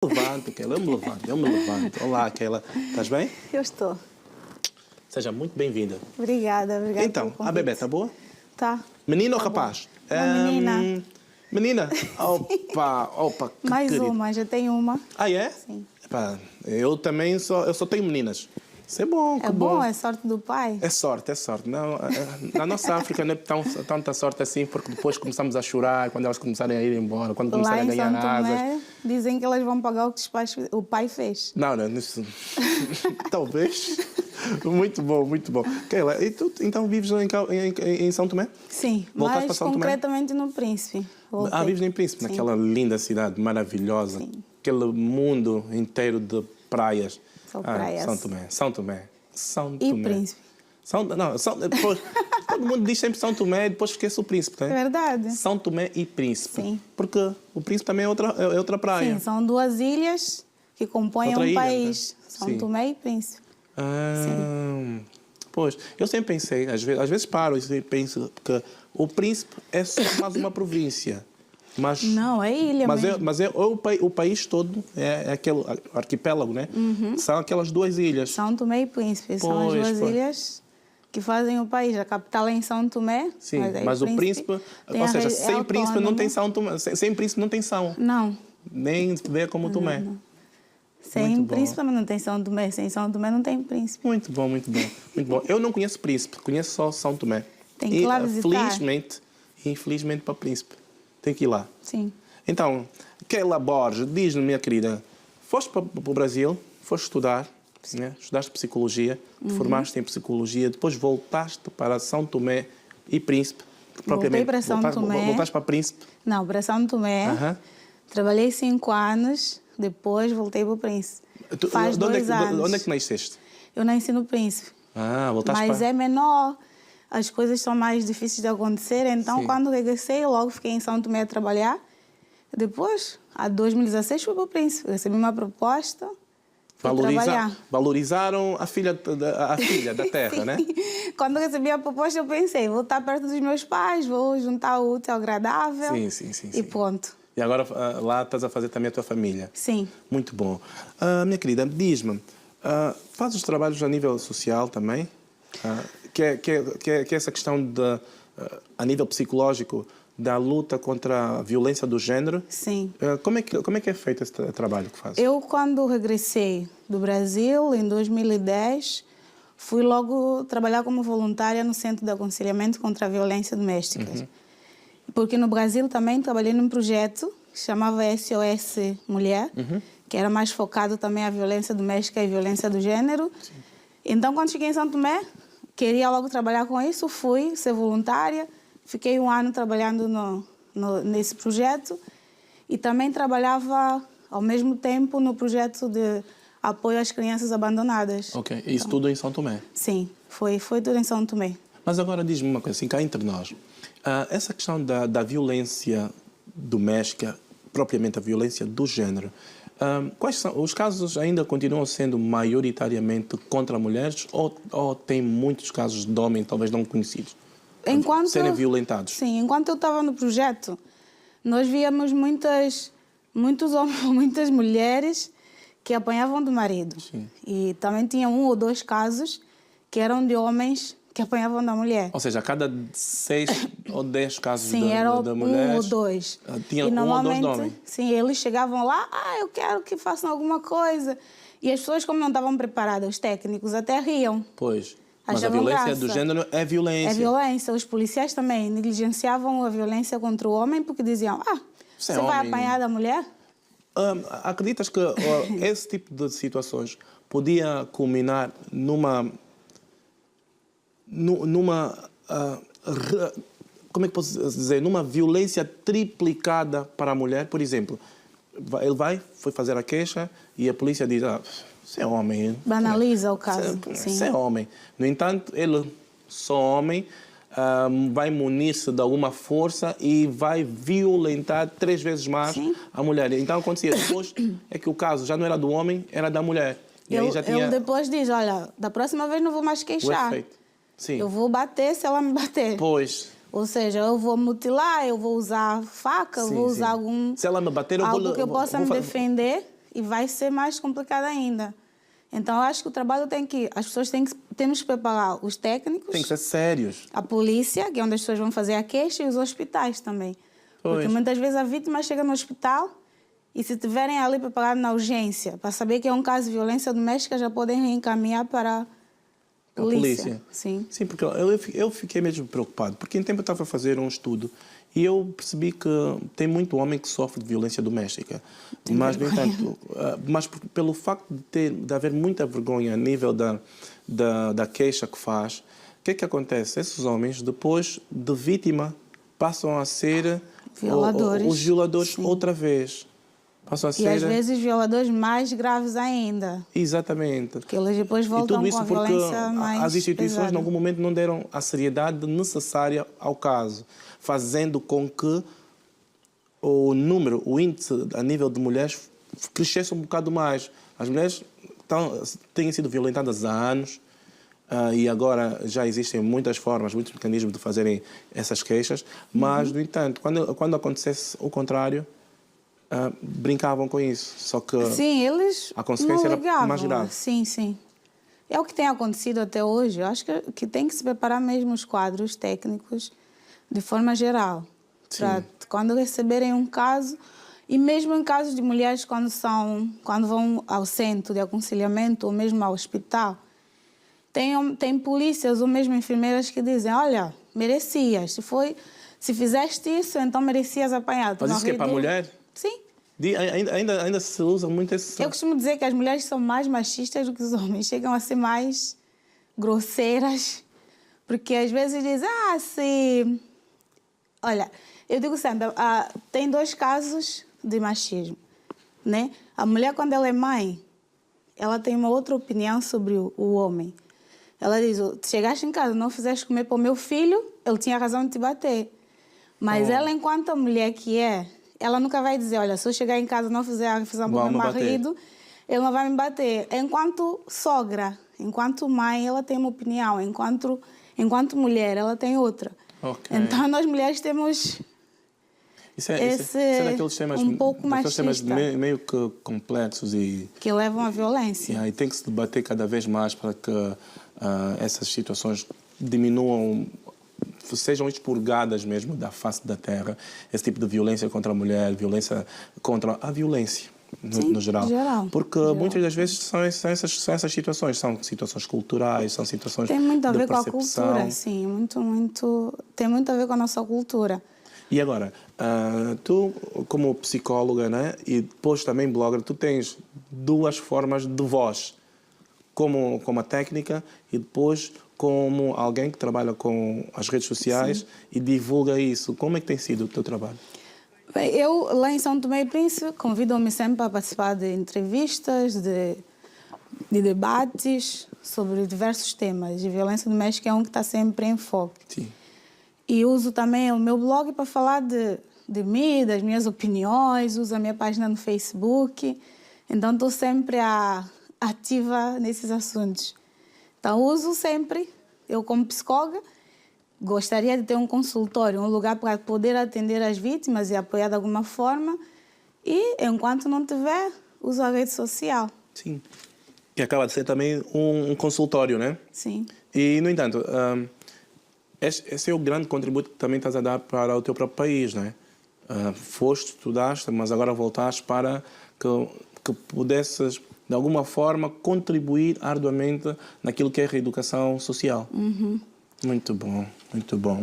Levanto, Keila, eu me levanto. Olá, Keila, estás bem? Eu estou. Seja muito bem-vinda. Obrigada. Então, a bebé está boa? Tá. Menino ou rapaz? Uma menina. Menina? Opa. Mais querido. uma, já tenho uma. Ah, é? Sim. Epá, eu também só tenho meninas. Isso é bom, que É bom, é sorte do pai. É sorte. Não, na nossa África não é tanta sorte assim, porque depois começamos a chorar quando elas começarem a ir embora, quando Lá começarem a em ganhar São Tomé, asas. dizem que elas vão pagar o que o pai fez. Não, isso... Talvez. Muito bom. Keila, e tu então vives em São Tomé? Sim, Voltaste para mas São Tomé? concretamente no Príncipe. Voltei. Vives em Príncipe, Sim. naquela linda cidade maravilhosa. Sim. Aquele mundo inteiro de praias. São praias. São Tomé. E Príncipe. Depois, todo mundo diz sempre São Tomé e depois esquece o Príncipe, É né? verdade. São Tomé e Príncipe. Sim. Porque o Príncipe também é outra praia. Sim, são duas ilhas que compõem Outra um ilha, país. né? São Sim. Tomé e Príncipe. Pois, eu sempre pensei, às vezes paro e penso que o Príncipe é só mais uma província. Mas, Não, é ilha mesmo. Mas é o país todo, é aquele arquipélago, né? São aquelas duas ilhas. São Tomé e Príncipe. São as duas ilhas que fazem o país. A capital é em São Tomé. Sim, mas o Príncipe... Ou seja, sem Príncipe não tem São Tomé. Sem Príncipe não tem São. Não. Nem vê como Tomé. Não. Sem Príncipe não tem São Tomé. Sem São Tomé não tem Príncipe. Muito bom. Eu não conheço Príncipe, conheço só São Tomé. Tem que ir lá visitar. Infelizmente para Príncipe. Tem que ir lá. Sim. Então, Keila Borges, diz-me, minha querida, foste para o Brasil, foste estudar, né? Estudaste Psicologia, te formaste em Psicologia, depois voltaste para São Tomé e Príncipe. Voltei para São Tomé. Voltaste para Príncipe? Não, para São Tomé. Trabalhei 5 anos, depois voltei para o Príncipe. Faz 2 anos. Onde é que nasceste? Eu nasci no Príncipe. Voltaste Mas para... é menor. As coisas são mais difíceis de acontecer, então Sim. quando regressei, logo fiquei em São Tomé a trabalhar. Depois, em 2016, fui para o Príncipe. Recebi uma proposta, fui trabalhar. Valorizaram a filha da terra, né? Quando recebi a proposta, eu pensei, vou estar perto dos meus pais, vou juntar o útil ao agradável. Sim. E pronto. E agora lá estás a fazer também a tua família. Sim. Muito bom. Minha querida, diz-me, faz os trabalhos a nível social também? Que é essa questão a nível psicológico da luta contra a violência do género. Sim. Como é que é feito esse trabalho que faz? Eu, quando regressei do Brasil, em 2010, fui logo trabalhar como voluntária no Centro de Aconselhamento contra a Violência Doméstica. Porque no Brasil também trabalhei num projeto que se chamava SOS Mulher, que era mais focado também à violência doméstica e violência do gênero. Sim. Então, quando cheguei em São Tomé, queria logo trabalhar com isso, fui ser voluntária, fiquei 1 ano trabalhando nesse projeto e também trabalhava ao mesmo tempo no projeto de apoio às crianças abandonadas. Ok, isso tudo em São Tomé? Sim, foi tudo em São Tomé. Mas agora diz-me uma coisa, assim, cá entre nós, essa questão da violência doméstica, propriamente a violência do género, quais são os casos? Ainda continuam sendo maioritariamente contra mulheres ou tem muitos casos de homens talvez não conhecidos serem violentados? Sim, enquanto eu estava no projeto, nós víamos muitos homens, muitas mulheres que apanhavam do marido. Sim. E também tinha 1 ou 2 casos que eram de homens que apanhavam da mulher. Ou seja, a cada 6 ou 10 casos sim, da mulher... 1 ou 2. Tinha 1 ou 2 de homem. Sim, eles chegavam lá, eu quero que façam alguma coisa. E as pessoas, como não estavam preparadas, os técnicos até riam. Pois. Mas a violência do género é violência. É violência. Os policiais também negligenciavam a violência contra o homem porque diziam, você vai apanhar da mulher? Acreditas que esse tipo de situações podia culminar como é que posso dizer, numa violência triplicada para a mulher? Por exemplo, ele foi fazer a queixa e a polícia diz, você é homem. Banaliza o caso. Você é homem. No entanto, ele, só homem, vai munir-se de alguma força e vai violentar 3 vezes mais a mulher. Então, acontecia depois é que o caso já não era do homem, era da mulher. E aí já tinha... Ele depois diz, olha, da próxima vez não vou mais queixar. Sim. Eu vou bater se ela me bater. Pois. Ou seja, eu vou mutilar, eu vou usar faca, eu vou usar algum... Se ela me bater, algo que eu possa me defender, e vai ser mais complicado ainda. Então, eu acho que o trabalho as pessoas temos que preparar os técnicos. Tem que ser sérios. A polícia, que é onde as pessoas vão fazer a queixa, e os hospitais também. Pois. Porque muitas vezes a vítima chega no hospital e se estiverem ali preparados na urgência, para saber que é um caso de violência doméstica, já podem reencaminhar para a polícia. Sim. Sim, porque eu fiquei mesmo preocupado, porque em tempo eu estava a fazer um estudo e eu percebi que tem muito homem que sofre de violência doméstica. Mas, no entanto, pelo facto de haver muita vergonha a nível da queixa que faz, o que é que acontece? Esses homens, depois de vítima, passam a ser os violadores outra vez. E às vezes violadores mais graves ainda. Exatamente. Porque eles depois voltam e tudo isso com a violência mais as instituições pesada. em algum momento não deram a seriedade necessária ao caso, fazendo com que o índice a nível de mulheres crescesse um bocado mais. As mulheres têm sido violentadas há anos e agora já existem muitas formas, muitos mecanismos de fazerem essas queixas, mas, no entanto, quando acontecesse o contrário, brincavam com isso, só que sim, eles a consequência não era ligavam. mais grave. Sim, sim. É o que tem acontecido até hoje. Eu acho que tem que se preparar mesmo os quadros técnicos de forma geral. Para quando receberem um caso, e mesmo em casos de mulheres quando vão ao centro de aconselhamento ou mesmo ao hospital, tem polícias ou mesmo enfermeiras que dizem, olha, merecias, se fizeste isso, então merecias apanhar. Mas isso que é para a mulher? Sim. Ainda se usa muito esse... Eu costumo dizer que as mulheres são mais machistas do que os homens. Chegam a ser mais grosseiras. Porque às vezes dizem, Olha, eu digo sempre, tem 2 casos de machismo, né? A mulher, quando ela é mãe, ela tem uma outra opinião sobre o homem. Ela diz, chegaste em casa, não fizeste comer para o meu filho, ele tinha razão de te bater. Mas ela, enquanto a mulher que ela nunca vai dizer, olha, se eu chegar em casa e não fizer a refeição para o meu marido, ele não vai me bater. Enquanto sogra, enquanto mãe, ela tem uma opinião. Enquanto mulher, ela tem outra. Okay. Então, nós mulheres temos isso é daqueles temas, um pouco machista, meio que complexos que levam à violência. E tem que se debater cada vez mais para que essas situações diminuam, sejam expurgadas mesmo da face da terra, esse tipo de violência contra a mulher, violência contra a violência no geral. Porque muitas das vezes são essas situações, são situações culturais, são situações de percepção. Tem muito a ver com a cultura, sim, tem muito a ver com a nossa cultura. E agora, tu como psicóloga, né, e depois também blogger, tu tens 2 formas de voz, como a técnica e depois como alguém que trabalha com as redes sociais e divulga isso. Como é que tem sido o teu trabalho? Bem, eu, lá em São Tomé e Príncipe, convidam-me sempre para participar de entrevistas, de debates sobre diversos temas. E violência doméstica é um que está sempre em foco. Sim. E uso também o meu blog para falar de mim, das minhas opiniões, uso a minha página no Facebook. Então, estou sempre ativa nesses assuntos. Então, uso sempre, eu como psicóloga, gostaria de ter um consultório, um lugar para poder atender as vítimas e apoiar de alguma forma. E, enquanto não tiver, uso a rede social. Sim. Que acaba de ser também um consultório, né? Sim. E, no entanto, esse é o grande contributo que também estás a dar para o teu próprio país, não é? Foste, estudaste, mas agora voltaste para que pudesses, de alguma forma, contribuir arduamente naquilo que é a reeducação social. Muito bom, muito bom.